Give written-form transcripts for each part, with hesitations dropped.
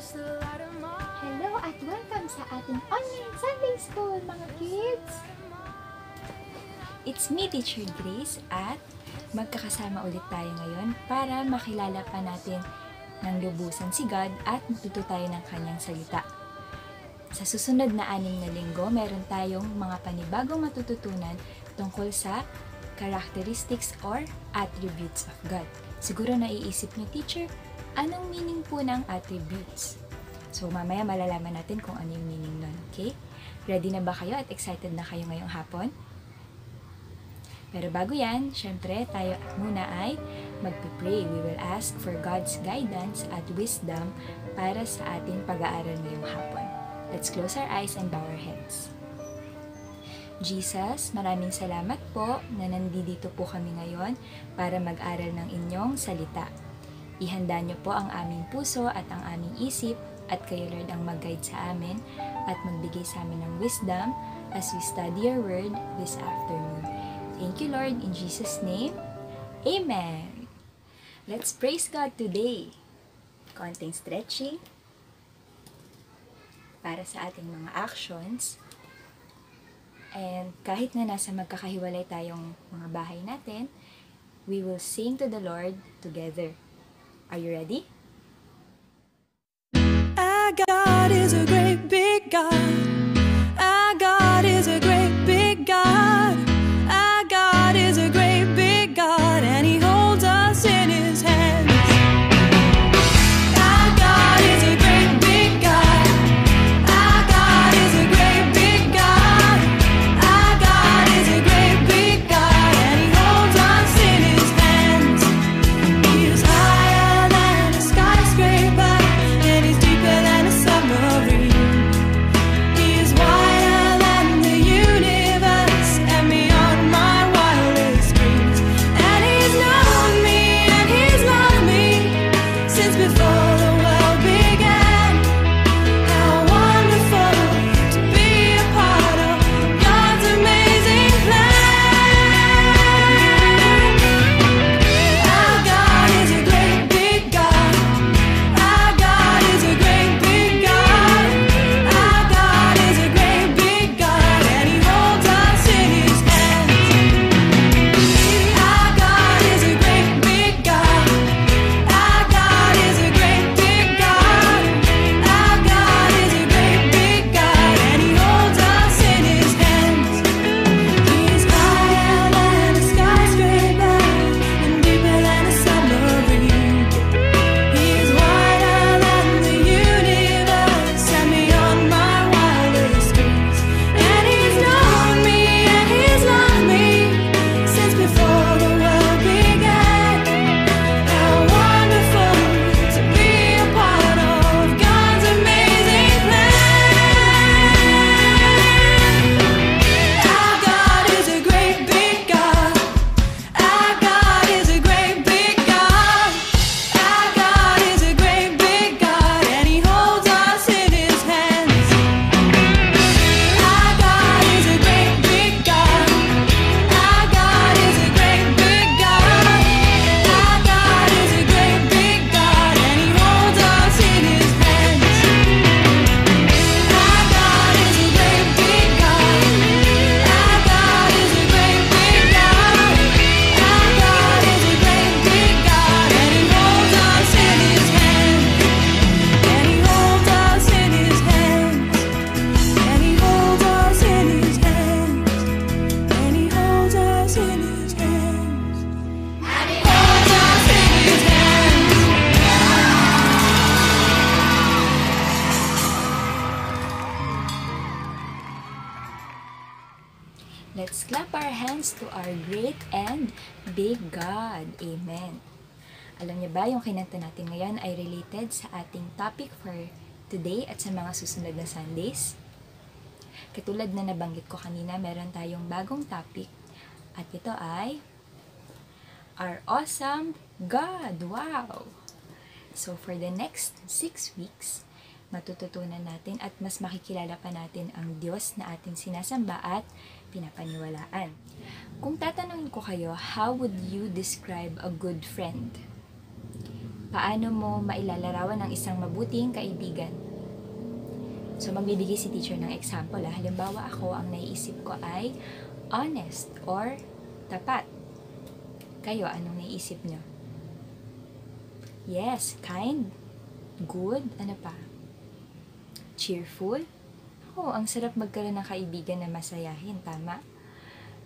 Hello at welcome sa ating online Sunday School, mga kids! It's me, Teacher Grace, at magkakasama ulit tayo ngayon para makilala pa natin ng lubusan si God at matuto tayo ng kanyang salita. Sa susunod na 6 na linggo, meron tayong mga panibagong matututunan tungkol sa characteristics or attributes of God. Siguro naiisip niyo, Teacher, anong meaning po ng attributes? So, mamaya malalaman natin kung ano yung meaning nun, okay? Ready na ba kayo at excited na kayo ngayong hapon? Pero bago yan, syempre, tayo muna ay magpipray. We will ask for God's guidance at wisdom para sa ating pag-aaral ngayong hapon. Let's close our eyes and bow our heads. Jesus, maraming salamat po na nandito po kami ngayon para mag-aral ng inyong salita. Ihanda niyo po ang aming puso at ang aming isip at kayo, Lord, ang mag-guide sa amin at magbigay sa amin ng wisdom as we study your word this afternoon. Thank you, Lord, in Jesus' name. Amen! Let's praise God today. Konting stretching para sa ating mga actions. And kahit na nasa magkakahiwalay tayong mga bahay natin, we will sing to the Lord together. Are you ready? Our God is a great big God. Our God is a great big God. Our God is a great big God, and He holds us in His hands. Our God is a great big God. Our God is a great big God. Our God is a great big God, and He holds us in His hands. He is higher than a skyscraper, and He's deeper than a submarine. He is wider than the universe and beyond my wildest dreams. And He's known me and He's loved me since before the world began. How wonderful to be a part of God's amazing plan. Our God is a great big God. Our God is a great big God. Our God is a great big God, and He holds us in His hands. Our God is a great big God. Our God is a great big God. Our God is a great big God, and He holds us in His hands. He is higher than a skyscraper and deeper than a submarine. He is wider than the universe and beyond my wildest dreams. And He's known me and He's loved me since before the world began. How wonderful to be a part of God's amazing plan. Our God is a great big God. Our God is a great big God. Our God is a great big God, and He holds us in His hands. Our God is a great big God. Our God is a great big God. Our God is a great big God, and He holds us in His hands. Our God is a great big God. Our God is a great big God. Our God is a great big God, and He holds us in His hands. And He holds us in His hands. And He holds us in His hands. And He holds us in His hands. And He holds us in His hands. Let's clap our hands to our great and big God. Amen. Alam niyo ba, yung kinanta natin ngayon ay related sa ating topic for today at sa mga susunod na Sundays? Katulad na nabanggit ko kanina, meron tayong bagong topic at ito ay Our Awesome God! Wow! So for the next 6 weeks, matututunan natin at mas makikilala pa natin ang Diyos na ating sinasamba at pinapaniwalaan. Kung tatanungin ko kayo, how would you describe a good friend? paano mo mailalarawan ang isang mabuting kaibigan. So, magbibigay si teacher ng example. Halimbawa, ako, ang naiisip ko ay honest or tapat. Kayo, anong naiisip nyo? Yes, kind, good, ano pa? Cheerful. Ang sarap magkaroon ng kaibigan na masayahin, tama?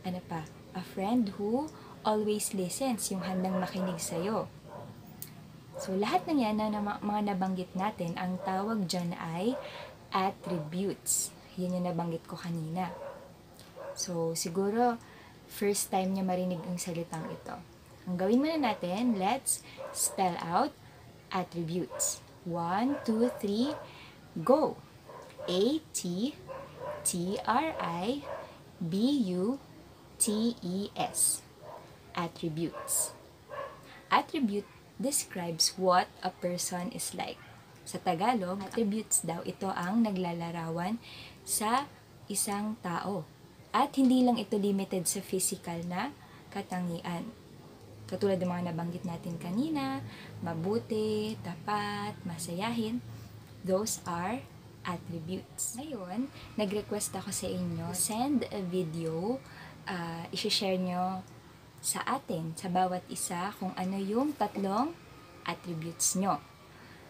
Ano pa? A friend who always listens, yung handang makinig sa'yo. So, lahat ng yan na mga nabanggit natin, ang tawag dyan ay attributes. Yun yung nabanggit ko kanina. So, siguro, first time niya marinig ang salitang ito. Ang gawin muna natin, let's spell out attributes. 1, 2, 3, go! A-T-T-R-I-B-U-T-E-S. Attributes. Attribute describes what a person is like. Sa Tagalog, attributes daw, ito ang naglalarawan sa isang tao. At hindi lang ito limited sa physical na katangian. Katulad ng mga nabanggit natin kanina, mabuti, tapat, masayahin, those are attributes. Ngayon, nag-request ako sa inyo, send a video, i-share nyo sa atin, sa bawat isa, kung ano yung 3 attributes nyo.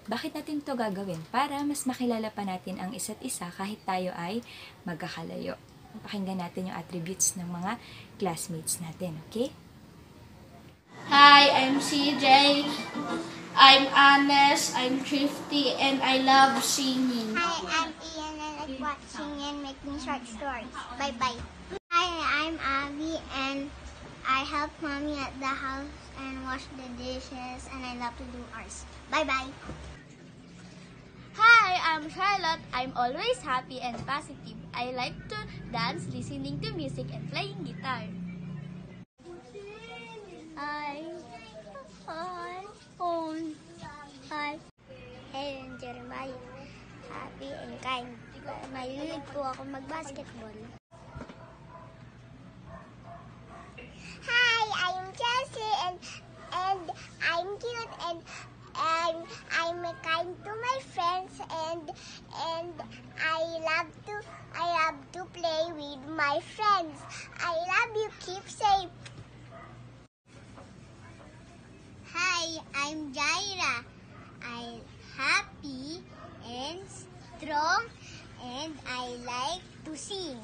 Bakit natin to gagawin? Para mas makilala pa natin ang isa't isa kahit tayo ay magkakalayo. Pakinggan natin yung attributes ng mga classmates natin, okay? Hi, I'm CJ. I'm honest, I'm thrifty, and I love singing. Hi, I'm Ian and I like watching and making short stories. Bye-bye. Hi, I'm Abby and I help Mommy at the house and wash the dishes and I love to do arts. Bye-bye. Hi, I'm Charlotte. I'm always happy and positive. I like to dance, listening to music, and playing guitar. Hi. Hi. Hey, I'm Jeremiah. Happy and kind. Mahilig po ako mag-basketball. Hi, I'm Jessie and I'm cute and I'm kind to my friends and I love to play with my friends. I love you. Keep safe. Hi, I'm Jaira. I'm happy and strong and I like to sing.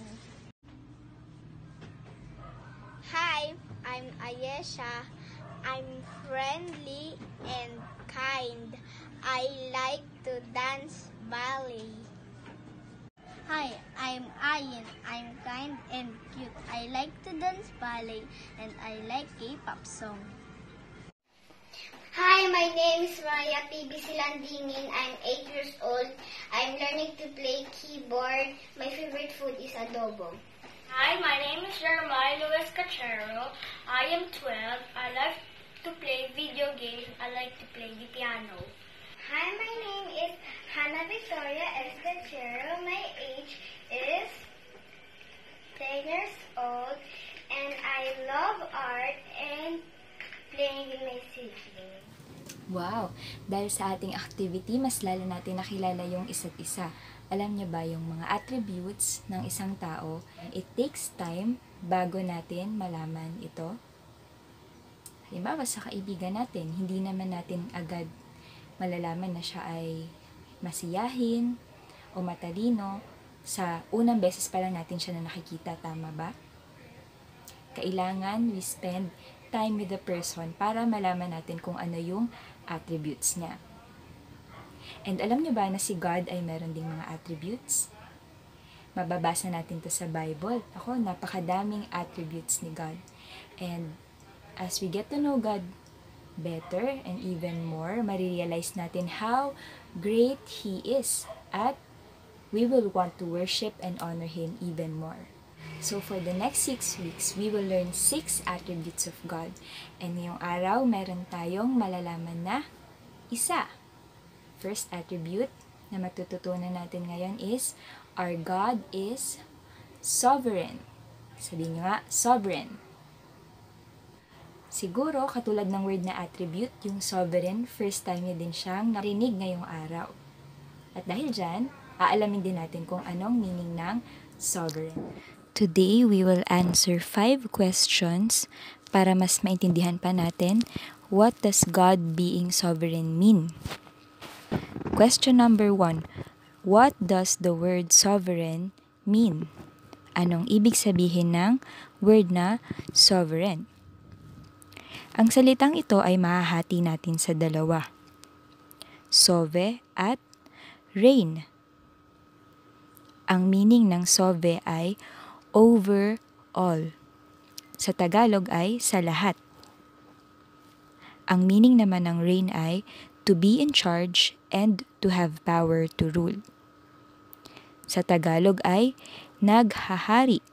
Hi, I'm Ayesha. I'm friendly and kind. I like to dance ballet. Hi, I'm Ayan. I'm kind and cute. I like to dance ballet and I like K-pop song. Hi, my name is Maya PB Silandingin. I'm 8 years old. I'm learning to play keyboard. My favorite food is adobo. Hi, my name is Jeremiah Luis Cachero. I am 12. I like to play video games. I like to play the piano. Hi, my name is Hannah Victoria S. Cachero. My age is 10 years old. And I love art and playing with my siblings. Wow! Dahil sa ating activity, mas lalo natin nakilala yung isa't isa. Alam niyo ba yung mga attributes ng isang tao? It takes time bago natin malaman ito. Halimbawa sa kaibigan natin, hindi naman natin agad malalaman na siya ay masiyahin o matalino sa unang beses pa lang natin siya na nakikita, tama ba? Kailangan we spend time with the person para malaman natin kung ano yung attributes niya. And alam niyo ba na si God ay meron ding mga attributes? Mababasa natin to sa Bible. Napakadaming attributes ni God. And as we get to know God better and even more, marirealize natin how great He is at we will want to worship and honor Him even more. So for the next 6 weeks, we will learn 6 attributes of God. And ngayong araw, meron tayong malalaman na isa. First attribute na matututunan natin ngayon is, our God is sovereign. Sabihin nyo nga, sovereign. Siguro, katulad ng word na attribute, yung sovereign, first time niya din siyang narinig ngayong araw. At dahil dyan, aalamin din natin kung anong meaning ng sovereign. Today, we will answer 5 questions para mas maintindihan pa natin what does God being sovereign mean. Question number 1. What does the word sovereign mean? Anong ibig sabihin ng word na sovereign? Ang salitang ito ay mahahati natin sa dalawa. Sove at reign. Ang meaning ng sove ay over all. Sa Tagalog ay sa lahat. Ang meaning naman ng reign ay to be in charge and to have power to rule. Sa Tagalog ay naghahari.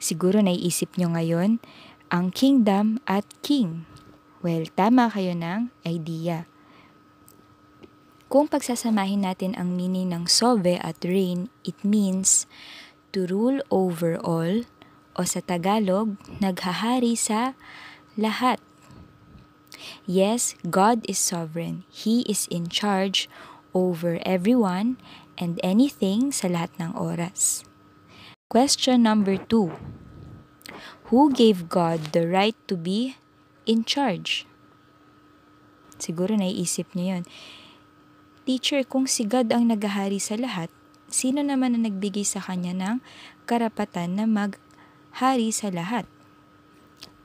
Siguro naiisip nyo ngayon ang kingdom at king. Well, tama kayo ng idea. Kung pagsasamahin natin ang meaning ng sove at reign, it means to rule over all, o sa Tagalog, naghahari sa lahat. Yes, God is sovereign. He is in charge over everyone and anything sa lahat ng oras. Question number 2. Who gave God the right to be in charge? Siguro naiisip niyo yun. Teacher, kung si God ang naghahari sa lahat, sino naman ang nagbigay sa kanya ng karapatan na maghari sa lahat?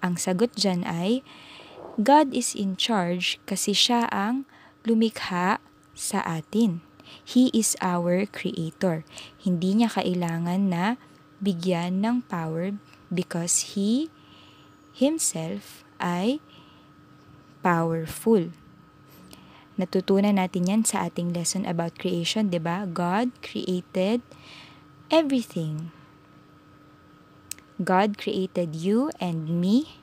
Ang sagot dyan ay, God is in charge kasi siya ang lumikha sa atin. He is our creator. Hindi niya kailangan na bigyan ng power because He Himself ay powerful. Natutunan natin yan sa ating lesson about creation, 'di ba? God created everything. God created you and me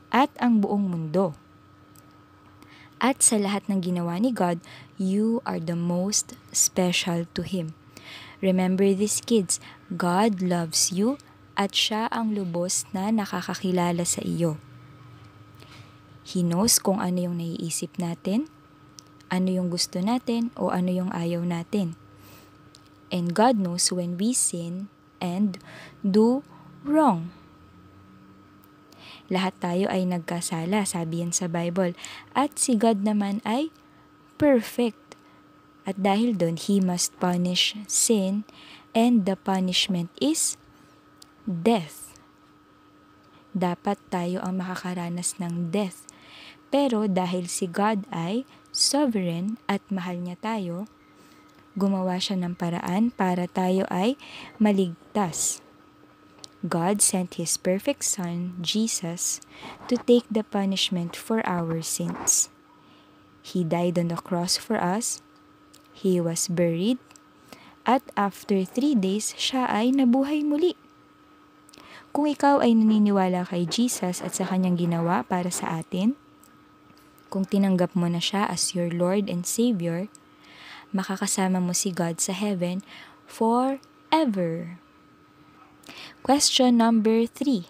at ang buong mundo. At sa lahat ng ginawa ni God, you are the most special to Him. Remember this, kids, God loves you at siya ang lubos na nakakakilala sa iyo. He knows kung ano yung naiisip natin, ano yung gusto natin, o ano yung ayaw natin. And God knows when we sin and do wrong. Lahat tayo ay nagkasala, sabi yan sa Bible. At si God naman ay perfect. At dahil doon, He must punish sin, and the punishment is death. Dapat tayo ang makakaranas ng death. Pero dahil si God ay sovereign at mahal niya tayo, gumawa siya ng paraan para tayo ay maligtas. God sent His perfect Son, Jesus, to take the punishment for our sins. He died on the cross for us, He was buried, at after 3 days, siya ay nabuhay muli. Kung ikaw ay naniniwala kay Jesus at sa kanyang ginawa para sa atin, kung tinanggap mo na siya as your Lord and Savior, makakasama mo si God sa heaven forever. Question number 3.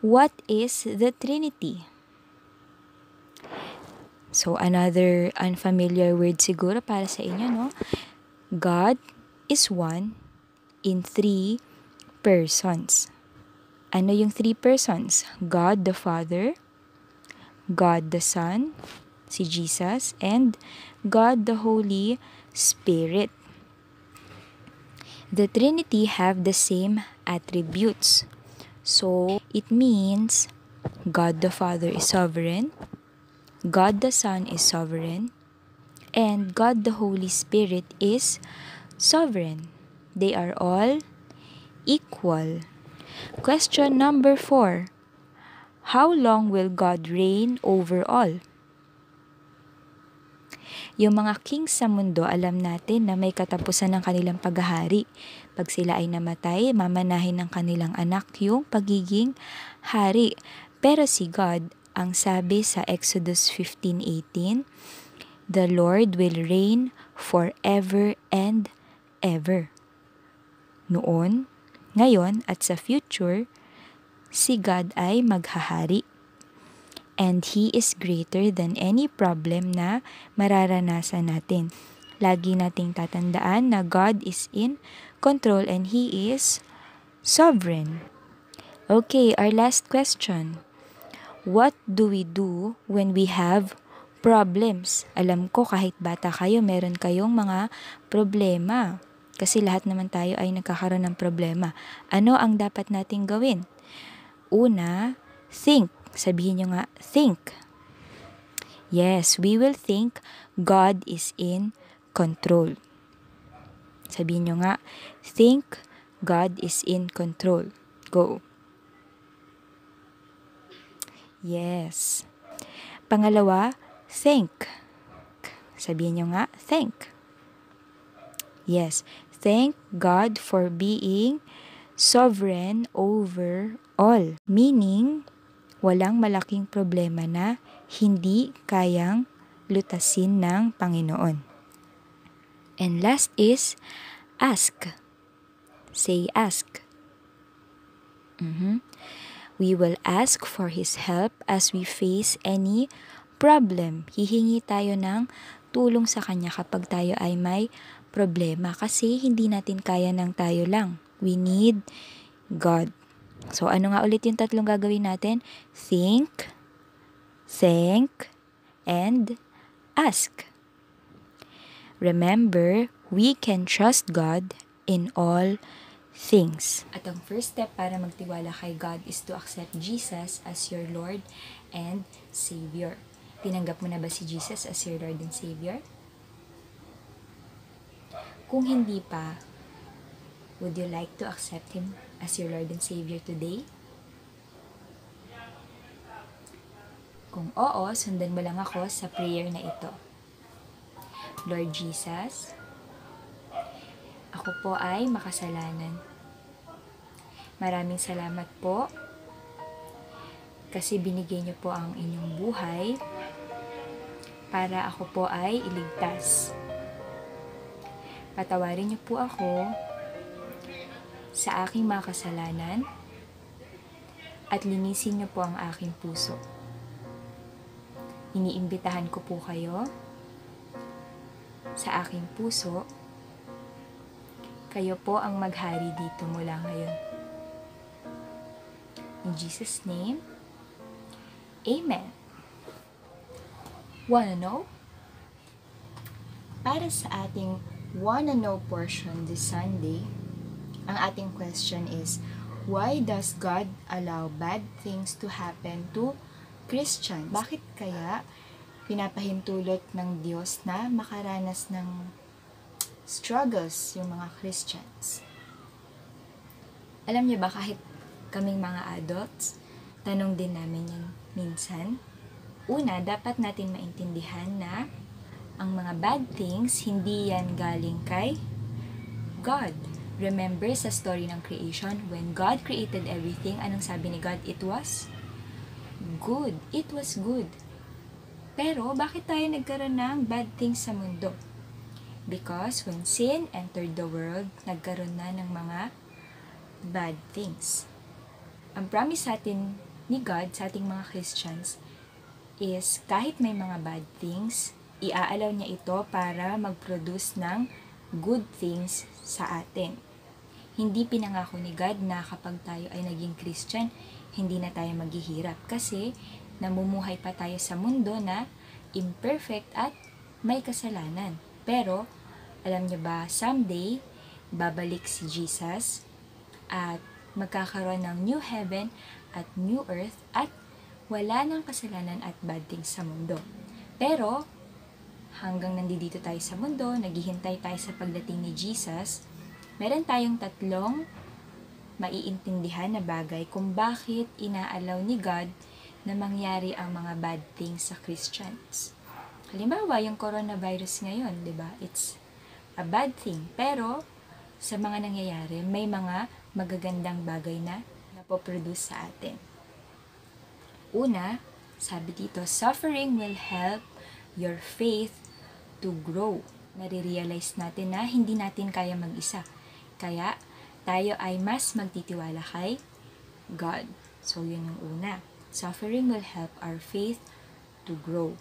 What is the Trinity? So, another unfamiliar word siguro para sa inyo, no? God is one in 3 persons. Ano yung 3 persons? God the Father, God the Son, si Jesus, and God the Holy Spirit. The Trinity have the same attributes. So, it means God the Father is sovereign, God the Son is sovereign, and God the Holy Spirit is sovereign. They are all equal. Question number 4. How long will God reign over all? Yung mga kings sa mundo, alam natin na may katapusan ng kanilang paghahari. Pag sila ay namatay, mamanahin ng kanilang anak yung pagiging hari. Pero si God, ang sabi sa Exodus 15:18, the Lord will reign forever and ever. Noon, ngayon, at sa future, si God ay maghahari. and He is greater than any problem na mararanasan natin. Lagi nating tatandaan na God is in control and He is sovereign. Okay, our last question. What do we do when we have problems? Alam ko kahit bata kayo, meron kayong mga problema. Kasi lahat naman tayo ay nagkakaroon ng problema. Ano ang dapat nating gawin? Una, think. Sabihin nyo nga, think. Yes, we will think God is in control. Sabihin nyo nga, think God is in control. Go. Yes. Pangalawa, thank. Sabihin nyo nga, thank. Yes. Thank God for being sovereign over all. Meaning, walang malaking problema na hindi kayang lutasin ng Panginoon. And last is, ask. Say ask. We will ask for His help as we face any problem. Hihingi tayo ng tulong sa Kanya kapag tayo ay may problema kasi hindi natin kaya ng tayo lang. We need God. So ano nga ulit yung tatlong gagawin natin? Think, thank, and ask. Remember, we can trust God in all things. At ang first step para magtiwala kay God is to accept Jesus as your Lord and Savior. Tinanggap mo na ba si Jesus as your Lord and Savior? Kung hindi pa, would you like to accept Him as your Lord and Savior today? Kung oo, sundan mo lang ako sa prayer na ito. Lord Jesus, ako po ay makasalanan. Maraming salamat po kasi binigay niyo po ang inyong buhay para ako po ay iligtas. Patawarin niyo po ako sa aking mga kasalanan at linisin niyo po ang aking puso. Iniimbitahan ko po kayo sa aking puso. Kayo po ang maghari dito mula ngayon. In Jesus' name, Amen. Wanna know? Para sa ating wanna know portion this Sunday, ang ating question is, why does God allow bad things to happen to Christians? Bakit kaya pinapahintulot ng Diyos na makaranas ng struggles yung mga Christians? Alam niyo ba, kahit kaming mga adults, tanong din namin yan minsan. Una, dapat natin maintindihan na ang mga bad things, hindi yan galing kay God. Remember sa story ng creation, when God created everything, anong sabi ni God? It was good. It was good. Pero, bakit tayo nagkaroon ng bad things sa mundo? Because when sin entered the world, nagkaroon na ng mga bad things. Ang promise sa atin ni God, sa ating mga Christians, is kahit may mga bad things, iaalaw niya ito para mag-produce ng good things sa atin. Hindi pinangako ni God na kapag tayo ay naging Christian, hindi na tayo maghihirap kasi namumuhay pa tayo sa mundo na imperfect at may kasalanan. Pero, alam niyo ba, someday, babalik si Jesus at magkakaroon ng new heaven at new earth at wala ng kasalanan at bad things sa mundo. Pero, hanggang nandito tayo sa mundo, naghihintay tayo sa pagdating ni Jesus, meron tayong tatlong maiintindihan na bagay kung bakit inaalaw ni God na mangyari ang mga bad things sa Christians. Halimbawa, yung coronavirus ngayon, di ba? It's a bad thing. Pero, sa mga nangyayari, may mga magagandang bagay na napoproduce sa atin. Una, sabi dito, suffering will help your faith to grow. Nare-realize natin na hindi natin kaya mag-isa. Kaya, tayo ay mas magtitiwala kay God. So, yun yung una. Suffering will help our faith to grow.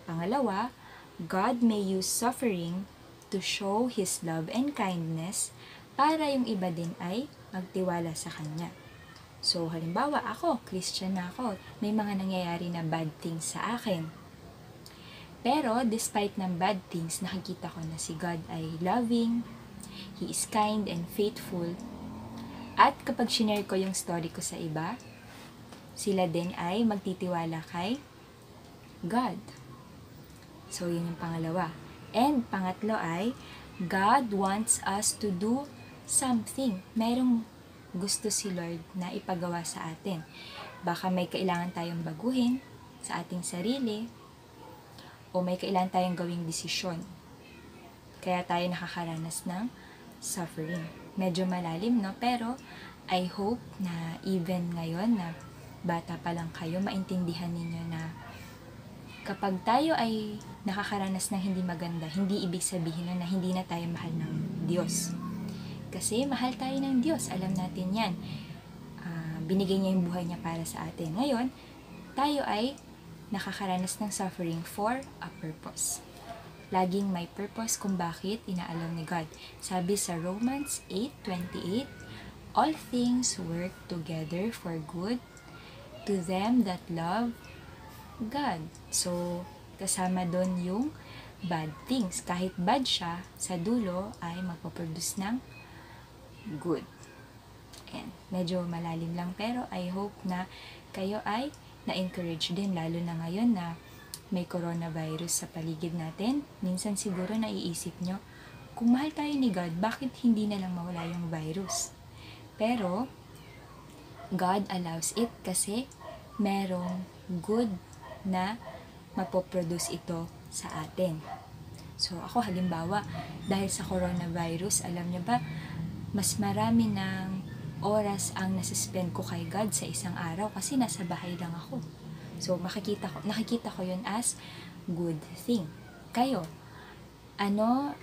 Pangalawa, God may use suffering to show His love and kindness para yung iba din ay magtiwala sa Kanya. So, halimbawa ako, Christian na ako, may mga nangyayari na bad things sa akin. Pero, despite ng bad things, nakikita ko na si God ay loving, He is kind and faithful. At kapag shinare ko yung story ko sa iba, sila din ay magtitiwala kay God. So, yun yung pangalawa. And pangatlo ay, God wants us to do something. Merong gusto si Lord na ipagawa sa atin. Baka may kailangan tayong baguhin sa ating sarili, o may kailangan tayong gawing desisyon. Kaya tayo nakakaranas ng suffering. Medyo malalim, no? Pero, I hope na even ngayon na bata pa lang kayo, maintindihan ninyo na kapag tayo ay nakakaranas ng hindi maganda, hindi ibig sabihin na hindi na tayo mahal ng Diyos. Kasi mahal tayo ng Diyos, alam natin yan. Binigay niya yung buhay niya para sa atin. Ngayon, tayo ay nakakaranas ng suffering for a purpose. Laging may purpose kung bakit inaalaw ni God. Sabi sa Romans 8:28, all things work together for good to them that love God. So, kasama doon yung bad things. Kahit bad siya, sa dulo ay magpaproduce ng good. And medyo malalim lang, pero I hope na kayo ay na-encourage din, lalo na ngayon na may coronavirus sa paligid natin. Minsan siguro naiisip nyo, kung mahal tayo ni God, bakit hindi na lang mawala yung virus? Pero, God allows it kasi merong good na mapoproduce ito sa atin. So, ako halimbawa, dahil sa coronavirus, alam niyo ba, mas marami ng oras ang nasuspend ko kay God sa isang araw kasi nasa bahay lang ako. So, nakikita ko yun as good thing. Kayo, ano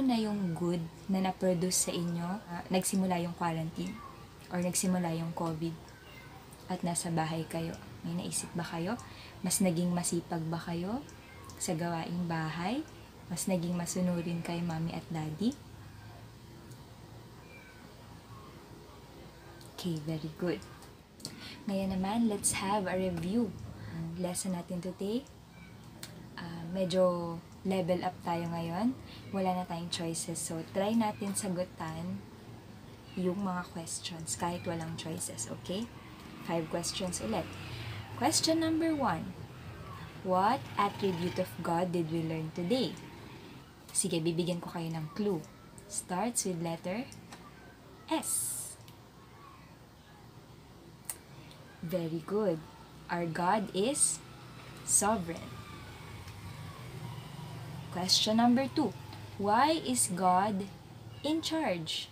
na yung good na na-produce sa inyo, nagsimula yung quarantine or nagsimula yung COVID at nasa bahay kayo? May naisip ba kayo? Mas naging masipag ba kayo sa gawaing bahay? Mas naging masunurin kay mami at daddy? Okay, very good. Ngayon naman, let's have a review. Ang lesson natin today, medyo level up tayo ngayon. Wala na tayong choices. So, try natin sagutan yung mga questions kahit walang choices, okay? 5 questions ulit. Question number 1. What attribute of God did we learn today? Sige, bibigyan ko kayo ng clue. Starts with letter S. Very good. Our God is sovereign. Question number 2. Why is God in charge?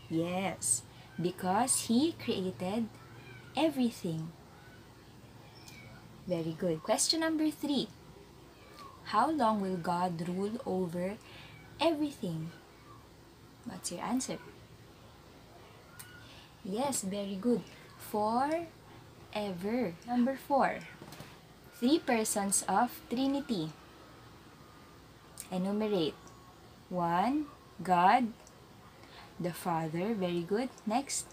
Yes, because He created everything. Very good. Question number 3. How long will God rule over everything? What's your answer? Yes, very good. Forever. Number 4. 3 persons of Trinity. Enumerate. 1. God the Father. Very good. Next,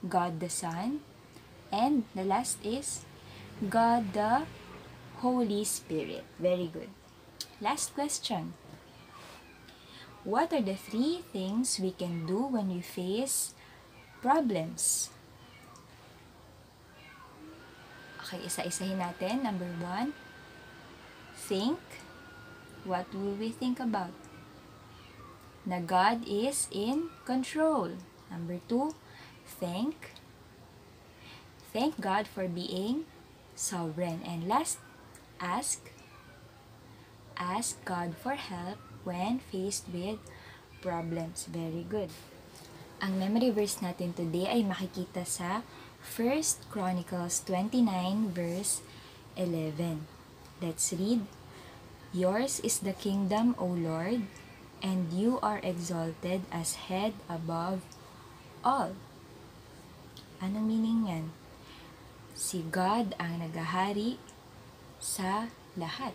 God the Son. And the last is God the Holy Spirit. Very good. Last question. What are the 3 things we can do when we face problems? Okay, isa-isahin natin. Number 1, think. What will we think about? Na God is in control. Number 2, think. Thank God for being sovereign. And last, ask. Ask God for help when faced with problems. Very good. Ang memory verse natin today ay makikita sa 1 Chronicles 29 verse 11. Let's read. Yours is the kingdom, O Lord, and you are exalted as head above all. Anong meaning yan? Si God ang naghahari sa lahat.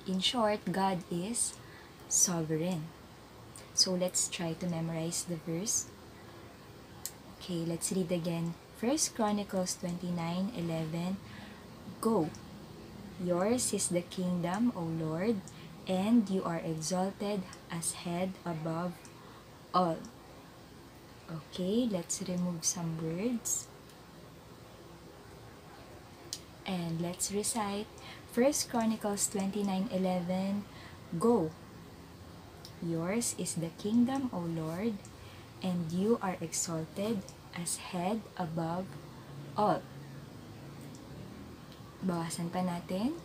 In short, God is sovereign. So let's try to memorize the verse. Okay, let's read again. 1 Chronicles 29:11. Go. Yours is the kingdom, O Lord, and you are exalted as head above all. Okay, let's remove some words. And let's recite 1 Chronicles 29:11. Go. Yours is the kingdom, O Lord, and you are exalted as head above all. Bawasan pa natin.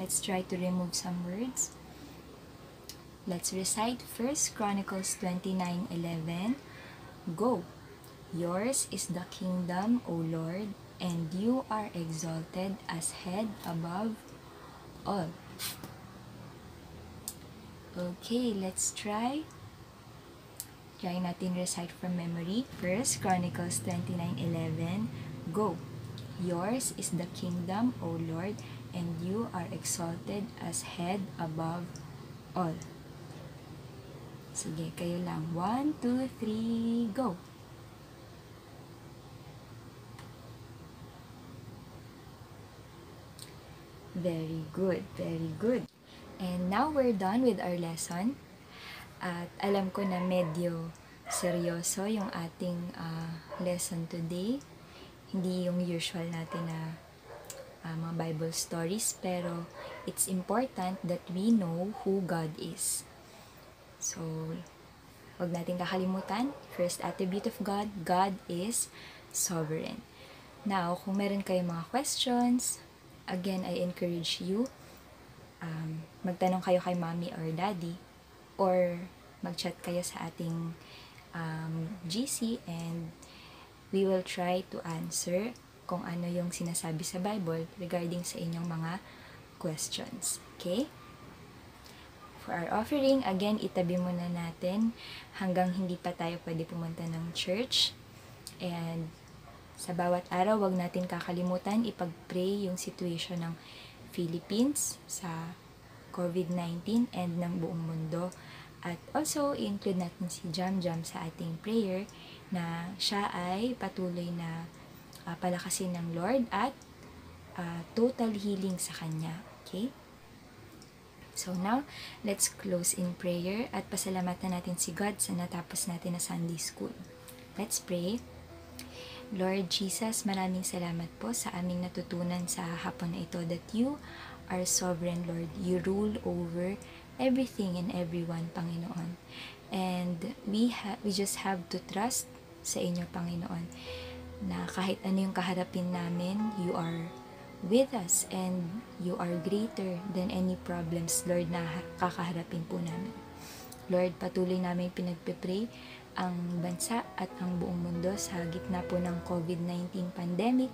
Let's try to remove some words. Let's recite 1 Chronicles 29:11. Go. Yours is the kingdom, O Lord, and you are exalted as head above all. Okay, let's try. Try natin recite from memory. 1 Chronicles 29:11. Go. Yours is the kingdom, O Lord, and you are exalted as head above all. Sige, kayo lang. 1, 2, 3, go! Very good, very good. And now we're done with our lesson. At alam ko na medyo seryoso yung ating lesson today. Hindi yung usual natin na mga Bible stories, pero it's important that we know who God is. So, huwag natin kakalimutan, first attribute of God, God is sovereign. Now, kung meron kayong mga questions, again, I encourage you, magtanong kayo kay mommy or daddy, or mag-chat kayo sa ating GC, and we will try to answer kung ano yung sinasabi sa Bible regarding sa inyong mga questions. Okay? For our offering, again, itabi muna natin hanggang hindi pa tayo pwede pumunta ng church. And sa bawat araw, wag natin kakalimutan ipag-pray yung situation ng Philippines sa COVID-19 and ng buong mundo. At also, i-include natin si Jam Jam sa ating prayer na siya ay patuloy na palakasin ng Lord at total healing sa kanya. Okay? So now, let's close in prayer at pasalamatan natin si God sa natapos natin na Sunday School. Let's pray. Lord Jesus, maraming salamat po sa aming natutunan sa hapon na ito that you are sovereign, Lord. You rule over everything and everyone, Panginoon. And we just have to trust sa inyo, Panginoon, na kahit ano yung kaharapin namin, you are with us and you are greater than any problems, Lord, na kakaharapin po namin. Lord, patuloy namin pinagpipray ang bansa at ang buong mundo sa gitna po ng COVID-19 pandemic.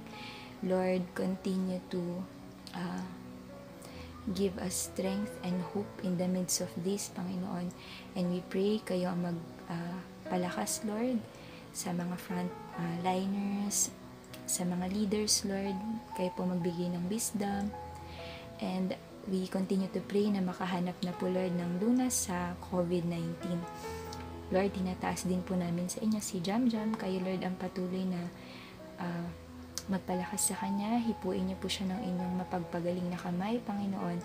Lord, continue to give us strength and hope in the midst of this, Panginoon. And we pray kayo ang magpalakas, Lord, sa mga frontliners, sa mga leaders, Lord. Kayo po magbigay ng wisdom. And we continue to pray na makahanap na po, Lord, ng lunas sa COVID-19. Lord, tinataas din po namin sa inyo si Jam Jam. Kayo, Lord, ang patuloy na magpalakas sa kanya. Hipuin niyo po siya ng inyong mapagpagaling na kamay, Panginoon.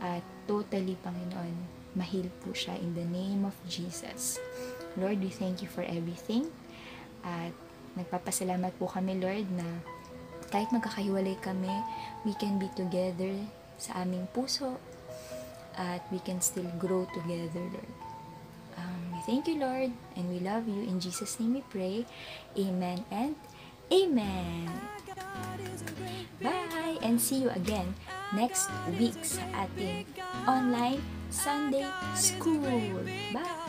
At totally, Panginoon, mahil po siya in the name of Jesus. Lord, we thank you for everything. At nagpapasalamat po kami, Lord, na kahit magkakahiwalay kami, we can be together sa aming puso at we can still grow together, Lord. We thank you, Lord, and we love you. In Jesus' name we pray. Amen and amen. Bye! And see you again next week sa ating online Sunday School. Bye!